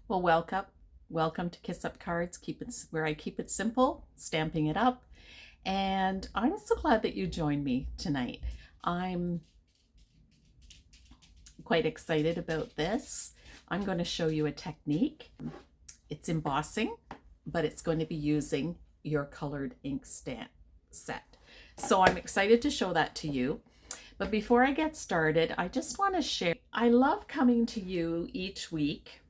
Well, welcome to Kiss Up Cards. Where I keep it simple, stamping it up. And I'm so glad that you joined me tonight. I'm quite excited about this. I'm going to show you a technique. It's embossing, but it's going to be using your colored ink stamp set. So I'm excited to show that to you. But before I get started, I just want to share, I love coming to you each week,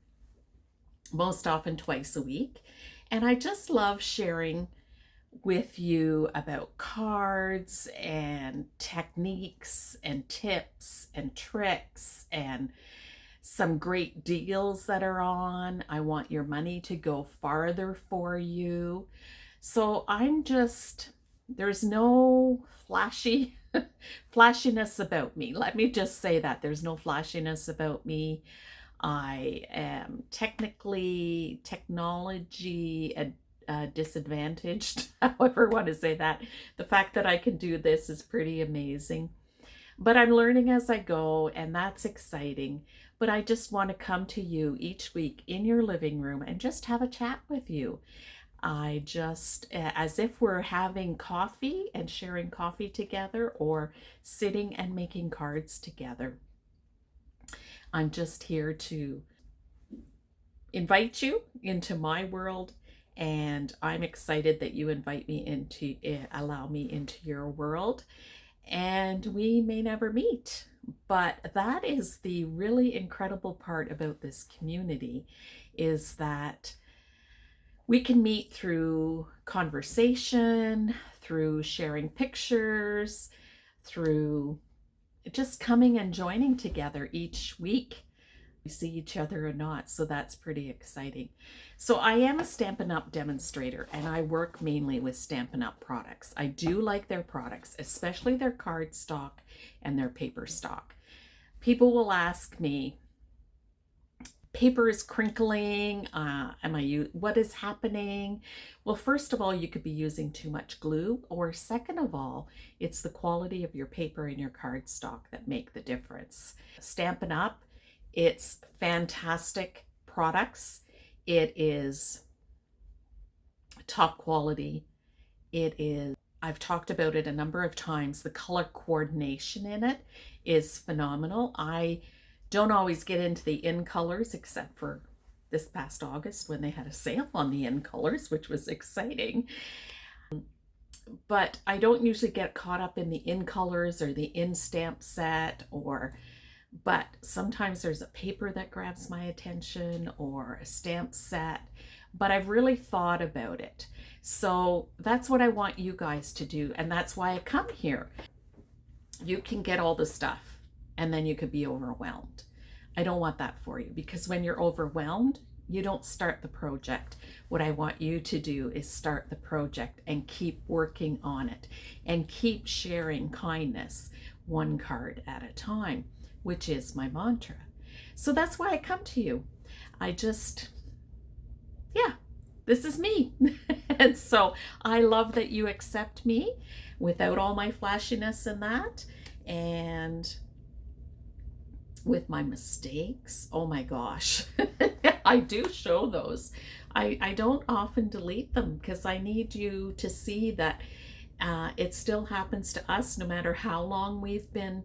most often twice a week, and I just love sharing with you about cards and techniques and tips and tricks and some great deals that are on. I want your money to go farther for you. So there's no flashiness about me. Let me just say that there's no flashiness about me. I am technology disadvantaged, however you want to say that. The fact that I can do this is pretty amazing. But I'm learning as I go, and that's exciting. But I just want to come to you each week in your living room and just have a chat with you. As if we're having coffee and sharing coffee together or sitting and making cards together. I'm just here to invite you into my world, and I'm excited that you allow me into your world. And we may never meet, but that is the really incredible part about this community, is that we can meet through conversation, through sharing pictures, through just coming and joining together each week. We see each other or not, so that's pretty exciting. So I am a Stampin' Up demonstrator, and I work mainly with Stampin' Up products. I do like their products, especially their card stock and their paper stock. People will ask me, paper is crinkling, what is happening? Well, first of all, you could be using too much glue, or second of all, it's the quality of your paper and your card stock that make the difference. Stampin' Up, it's fantastic products. It is top quality. I've talked about it a number of times. The color coordination in it is phenomenal. I don't always get into the in colors, except for this past August when they had a sale on the in colors, which was exciting. But I don't usually get caught up in the in colors or the in stamp set, but sometimes there's a paper that grabs my attention or a stamp set, but I've really thought about it. So that's what I want you guys to do, and that's why I come here. You can get all the stuff, and then you could be overwhelmed. I don't want that for you, because when you're overwhelmed, you don't start the project. What I want you to do is start the project and keep working on it and keep sharing kindness one card at a time, which is my mantra. So that's why I come to you. This is me. And so I love that you accept me without all my flashiness and that. And with my mistakes, oh my gosh, I do show those. I don't often delete them, because I need you to see that it still happens to us, no matter how long we've been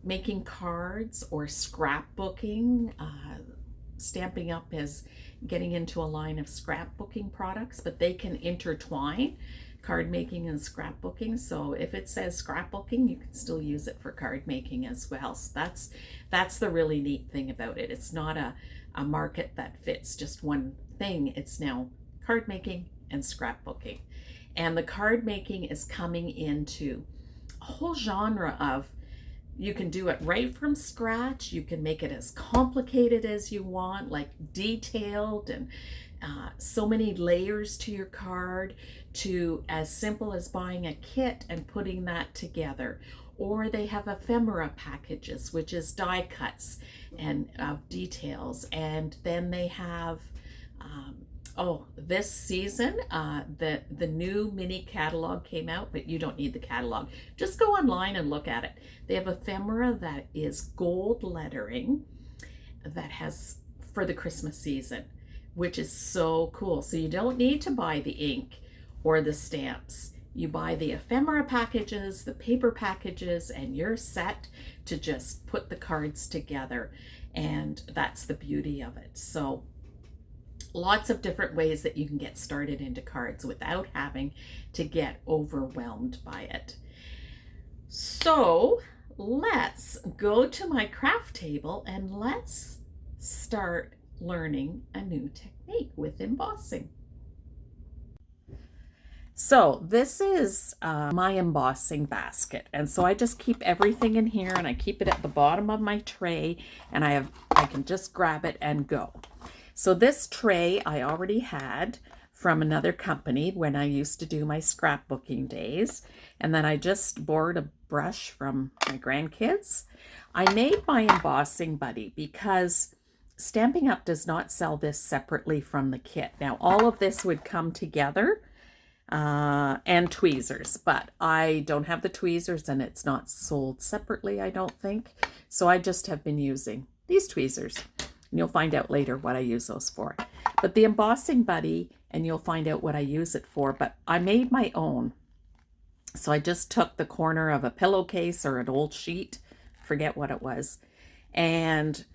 making cards or scrapbooking. Stamping Up is getting into a line of scrapbooking products, but they can intertwine card making and scrapbooking. So if it says scrapbooking, you can still use it for card making as well. So that's the really neat thing about it. It's not a market that fits just one thing. It's now card making and scrapbooking. And the card making is coming into a whole genre of, you can do it right from scratch. You can make it as complicated as you want, like detailed and so many layers to your card, to as simple as buying a kit and putting that together. Or they have ephemera packages, which is die cuts and details. And then they have this season, the new mini catalog came out, but you don't need the catalog. Just go online and look at it. They have ephemera that is gold lettering that has for the Christmas season, which is so cool. So you don't need to buy the ink or the stamps. You buy the ephemera packages, the paper packages, and you're set to just put the cards together. And that's the beauty of it. So lots of different ways that you can get started into cards without having to get overwhelmed by it. So let's go to my craft table and let's start learning a new technique with embossing. So this is my embossing basket, and so I just keep everything in here, and I keep it at the bottom of my tray, and I can just grab it and go. So this tray I already had from another company when I used to do my scrapbooking days, and then I just borrowed a brush from my grandkids. I made my embossing buddy because Stampin' Up! Does not sell this separately from the kit. Now all of this would come together, and tweezers, but I don't have the tweezers and it's not sold separately, I don't think. So I just have been using these tweezers, and you'll find out later what I use those for. But the embossing buddy, and you'll find out what I use it for, but I made my own. So I just took the corner of a pillowcase or an old sheet, forget what it was, and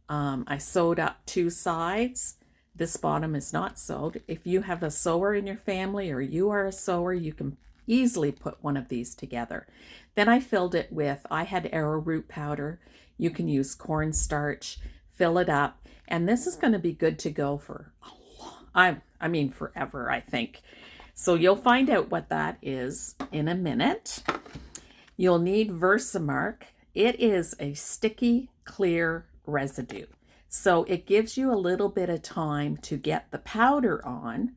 I sewed up two sides. This bottom is not sewed. If you have a sewer in your family or you are a sewer, you can easily put one of these together. Then I filled it with, I had arrowroot powder. You can use cornstarch, fill it up, and this is going to be good to go for I mean forever, I think. So you'll find out what that is in a minute. You'll need Versamark. It is a sticky, clear residue. So it gives you a little bit of time to get the powder on,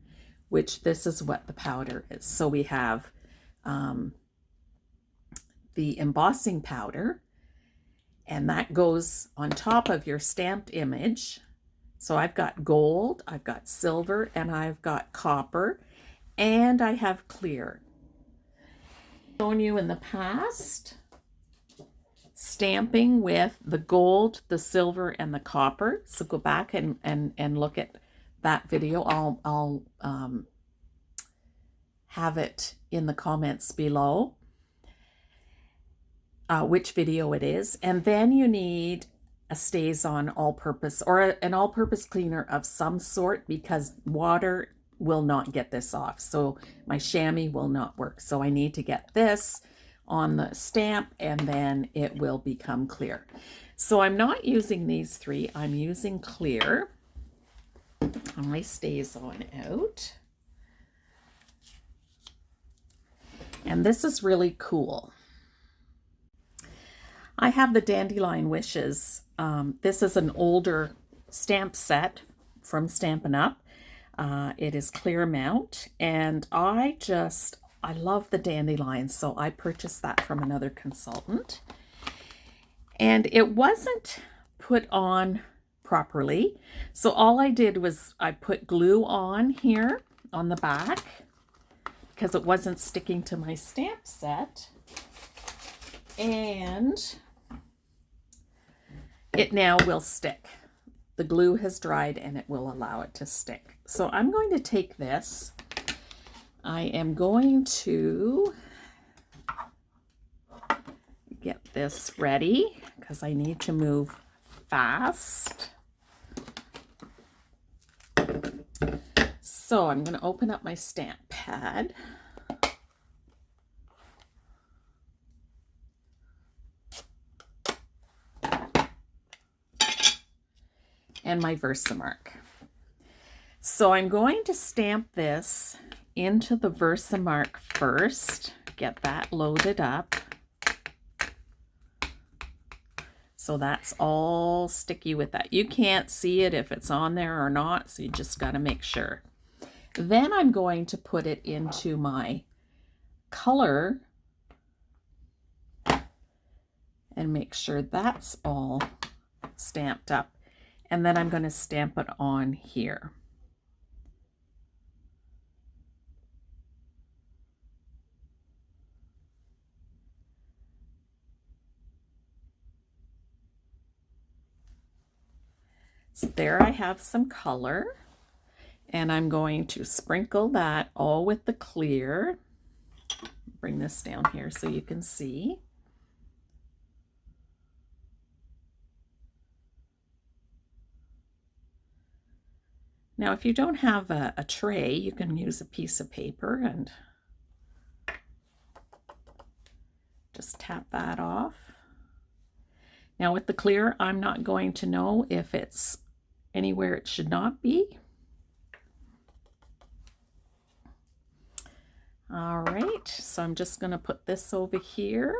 which this is what the powder is. So we have the embossing powder, and that goes on top of your stamped image. So I've got gold, I've got silver, and I've got copper, and I have clear. I've shown you in the past stamping with the gold, the silver, and the copper. So go back and look at that video. I'll have it in the comments below which video it is. And then you need a StazOn all-purpose or an all-purpose cleaner of some sort, because water will not get this off. So my chamois will not work. So I need to get this on the stamp, and then it will become clear. So I'm not using these three, I'm using clear. My StazOn out. And this is really cool. I have the Dandelion Wishes. This is an older stamp set from Stampin' Up. It is clear mount, and I love the dandelions, so I purchased that from another consultant. And it wasn't put on properly. So all I did was I put glue on here on the back because it wasn't sticking to my stamp set. And it now will stick. The glue has dried and it will allow it to stick. So I'm going to take this. I am going to get this ready because I need to move fast. So I'm going to open up my stamp pad. And my Versamark. So I'm going to stamp this into the Versamark first, get that loaded up. So that's all sticky with that. You can't see it if it's on there or not, so you just got to make sure. Then I'm going to put it into my color and make sure that's all stamped up. And then I'm going to stamp it on here. So there I have some color, and I'm going to sprinkle that all with the clear. Bring this down here so you can see. Now, if you don't have a tray, you can use a piece of paper and just tap that off. Now with the clear, I'm not going to know if it's anywhere it should not be. All right, so I'm just going to put this over here,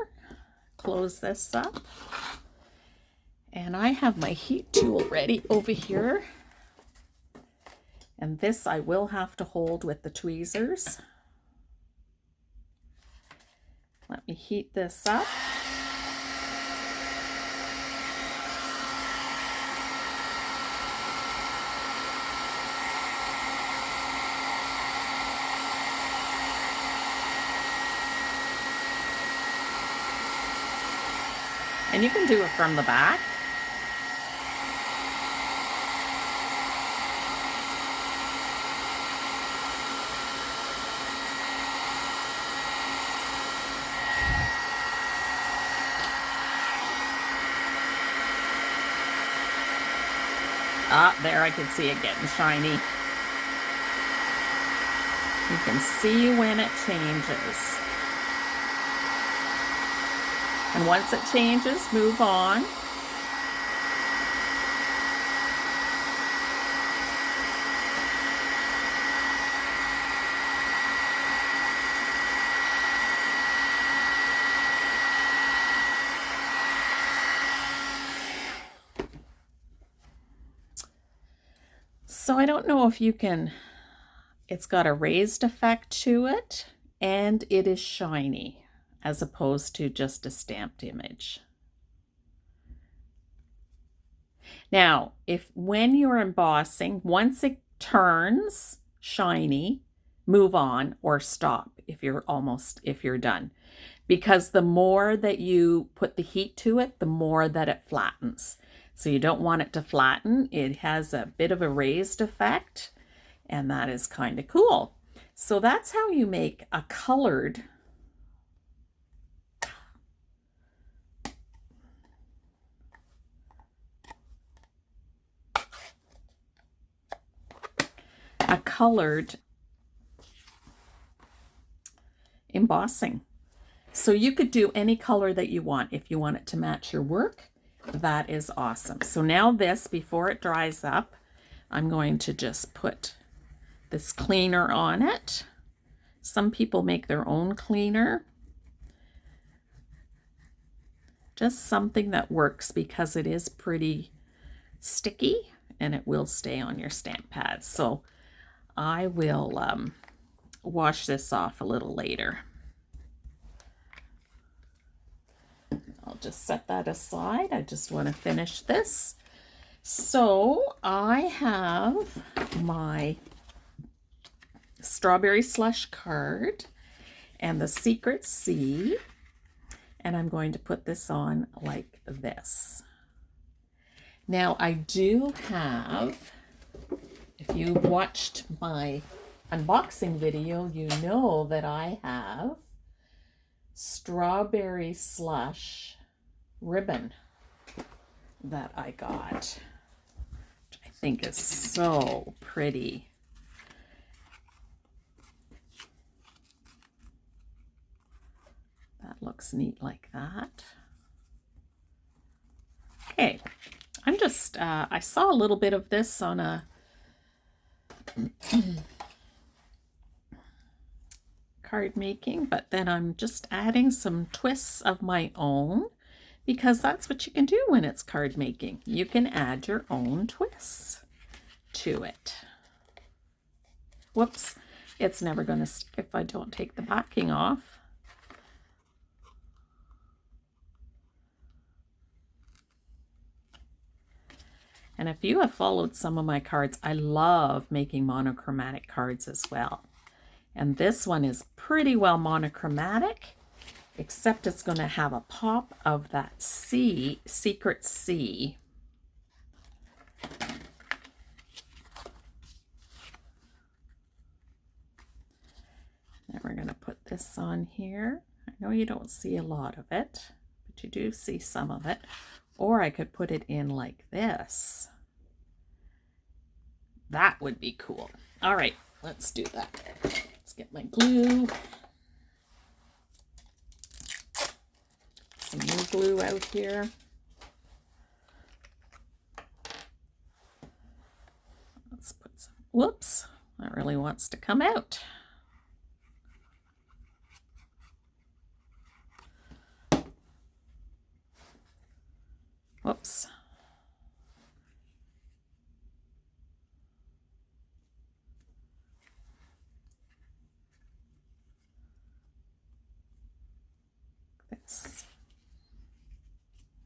close this up, and I have my heat tool ready over here. And this I will have to hold with the tweezers. Let me heat this up. And you can do it from the back. Ah, there I can see it getting shiny. You can see when it changes. And once it changes, move on. So I don't know if you can, it's got a raised effect to it, and it is shiny as opposed to just a stamped image. Now, when you're embossing, once it turns shiny, move on or stop if you're done. Because the more that you put the heat to it, the more that it flattens. So you don't want it to flatten. It has a bit of a raised effect, and that is kind of cool. So that's how you make a colored embossing. So you could do any color that you want if you want it to match your work. That is awesome. So now this, before it dries up, I'm going to just put this cleaner on it. Some people make their own cleaner. Just something that works because it is pretty sticky and it will stay on your stamp pads. So I will wash this off a little later. I'll just set that aside. I just want to finish this. So I have my strawberry slush card and the Secret C, and I'm going to put this on like this. Now I do have, if you watched my unboxing video, you know that I have strawberry slush ribbon that I got, which I think is so pretty. That looks neat like that. Okay, I'm just, I saw a little bit of this on a card making, but then I'm just adding some twists of my own, because that's what you can do when it's card making. You can add your own twists to it. Whoops, it's never going to stick if I don't take the backing off. And if you have followed some of my cards, I love making monochromatic cards as well. And this one is pretty well monochromatic, except it's going to have a pop of that C, Secret C. We're going to put this on here. I know you don't see a lot of it, but you do see some of it. Or I could put it in like this. That would be cool. All right, let's do that. Let's get my glue. Some new glue out here. Let's put some, whoops, that really wants to come out. Whoops. This.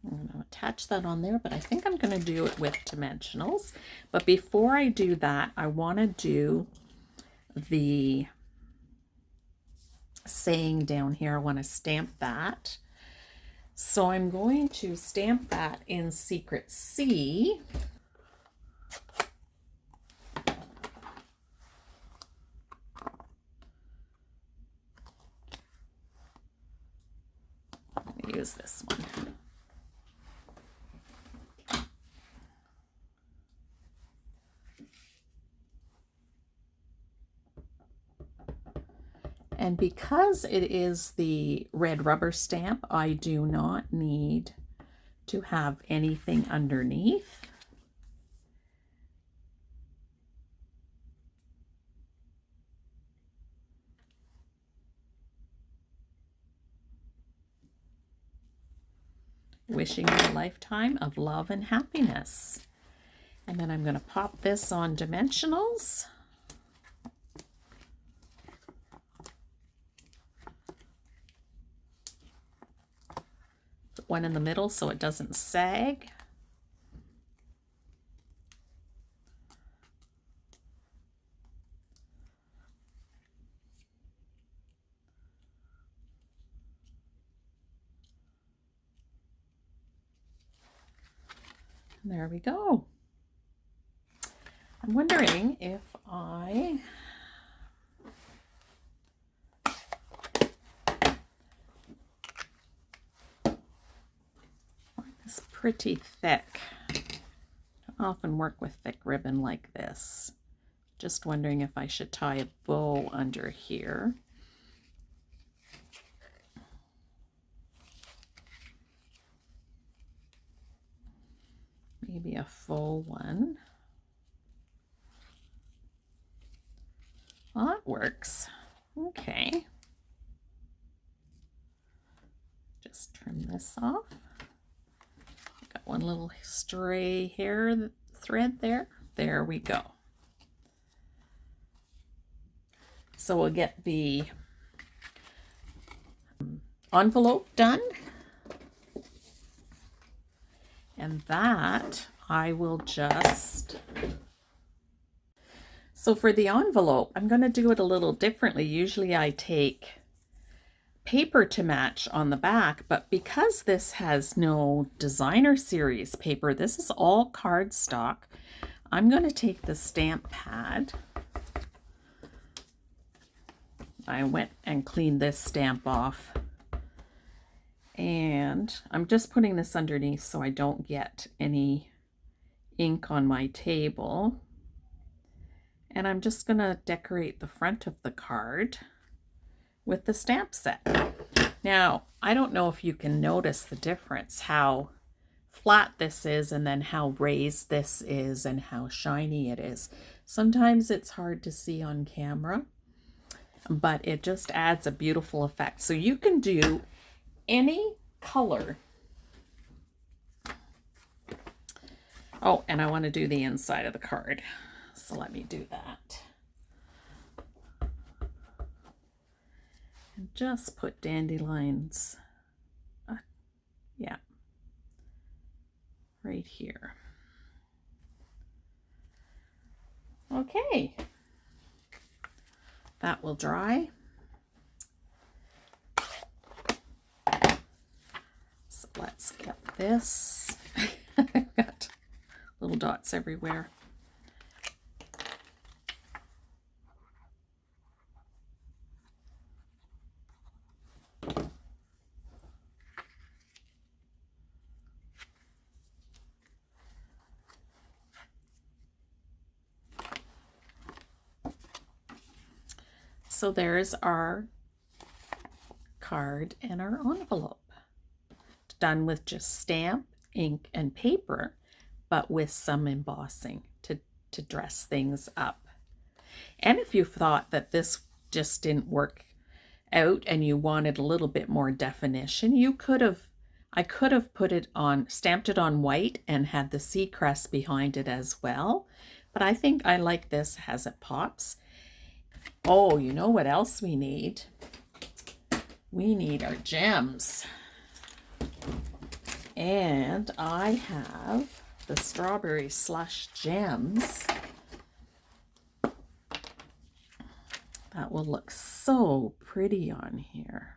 I'm going to attach that on there, but I think I'm going to do it with dimensionals. But before I do that, I want to do the saying down here. I want to stamp that. So I'm going to stamp that in Secret C. I'm going to use this one. And because it is the red rubber stamp, I do not need to have anything underneath. Wishing you a lifetime of love and happiness. And then I'm going to pop this on dimensionals. Put one in the middle so it doesn't sag. There we go. I'm wondering if I find this pretty thick. I often work with thick ribbon like this. Just wondering if I should tie a bow under here. Maybe a faux one. Well, that works. Okay. Just trim this off. Got one little stray hair thread there. There we go. So we'll get the envelope done. And that I will just... So for the envelope, I'm going to do it a little differently. Usually I take paper to match on the back, but because this has no designer series paper, this is all cardstock, I'm going to take the stamp pad. I went and cleaned this stamp off. And I'm just putting this underneath so I don't get any ink on my table. And I'm just going to decorate the front of the card with the stamp set. Now, I don't know if you can notice the difference, how flat this is and then how raised this is and how shiny it is. Sometimes it's hard to see on camera, but it just adds a beautiful effect. So you can do any color. Oh, and I want to do the inside of the card. So let me do that. And just put dandelions, yeah, right here. Okay. That will dry. So let's get this. I've got little dots everywhere. So there's our card and our envelope. Done with just stamp, ink, and paper, but with some embossing to dress things up. And if you thought that this just didn't work out and you wanted a little bit more definition, I could have put it on, stamped it on white and had the sea crest behind it as well. But I think I like this as it pops. Oh, you know what else we need? We need our gems. And I have the strawberry slush gems. That will look so pretty on here.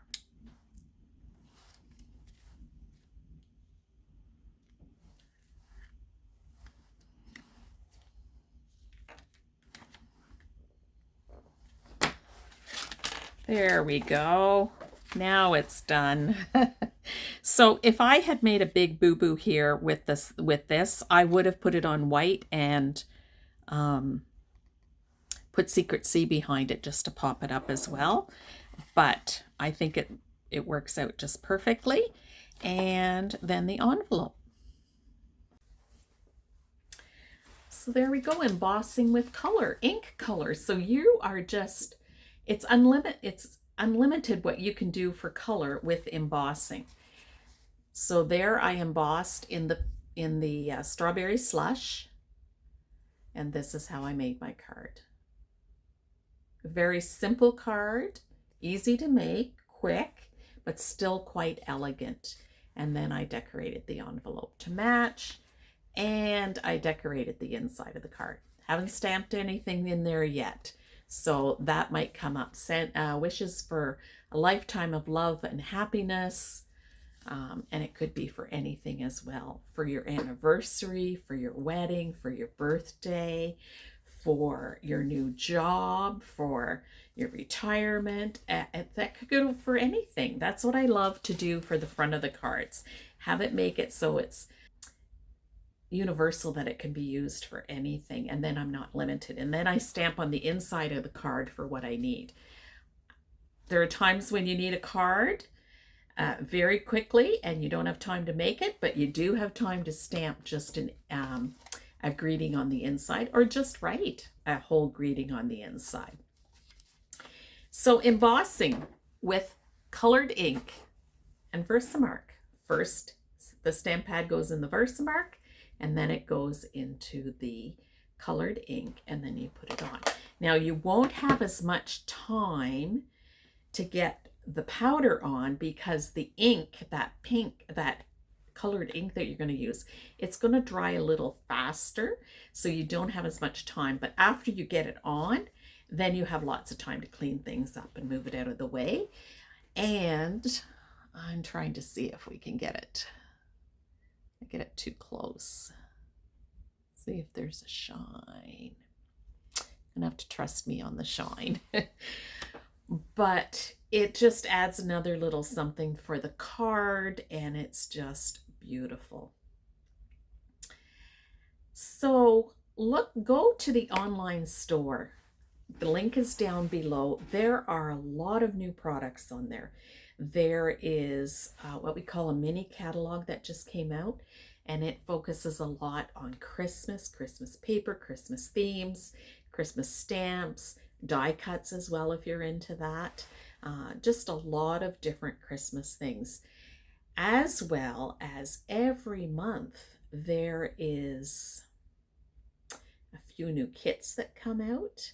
There we go. Now it's done. So if I had made a big boo-boo here with this, I would have put it on white and put Secret Sea behind it just to pop it up as well. But I think it works out just perfectly. And then the envelope. So there we go, embossing with color, ink color. So you are just, it's unlimited what you can do for color with embossing. So there I embossed in the strawberry slush, and this is how I made my card. A very simple card, easy to make, quick, but still quite elegant. And then I decorated the envelope to match, and I decorated the inside of the card. Haven't stamped anything in there yet, so that might come up. Sent wishes for a lifetime of love and happiness, and it could be for anything as well. For your anniversary, for your wedding, for your birthday, for your new job, for your retirement. That could go for anything. That's what I love to do for the front of the cards. Have it make it so it's universal, that it can be used for anything, and then I'm not limited. And then I stamp on the inside of the card for what I need. There are times when you need a card very quickly and you don't have time to make it, but you do have time to stamp just a greeting on the inside, or just write a whole greeting on the inside. So embossing with colored ink and Versamark. First, the stamp pad goes in the Versamark, and then it goes into the colored ink, and then you put it on. Now you won't have as much time to get the powder on, because the ink, that colored ink that you're going to use, it's going to dry a little faster, so you don't have as much time. But after you get it on, then you have lots of time to clean things up and move it out of the way. And I'm trying to see if we can get it too close. See if there's a shine. You're gonna have to trust me on the shine. But it just adds another little something for the card, and it's just beautiful. So go to the online store. The link is down below. There are a lot of new products on there. There is what we call a mini catalog that just came out, and it focuses a lot on Christmas paper, Christmas themes, Christmas stamps, die cuts as well if you're into that. Just a lot of different Christmas things. As well as every month there is a few new kits that come out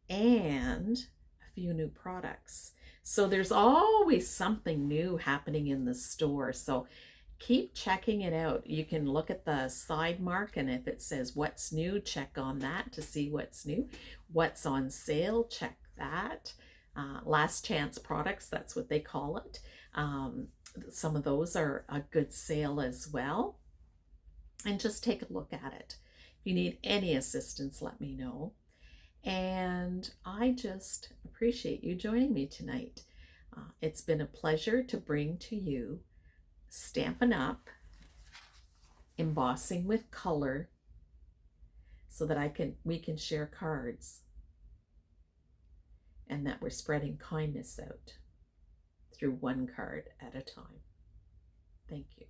and a few new products. So there's always something new happening in the store. So keep checking it out. You can look at the side mark, and if it says what's new, check on that to see what's new. What's on sale, check that. Last chance products, that's what they call it. Some of those are a good sale as well. And just take a look at it. If you need any assistance, let me know. And I just appreciate you joining me tonight. It's been a pleasure to bring to you Stampin' Up, embossing with color, so that we can share cards. and that we're spreading kindness out through one card at a time. Thank you.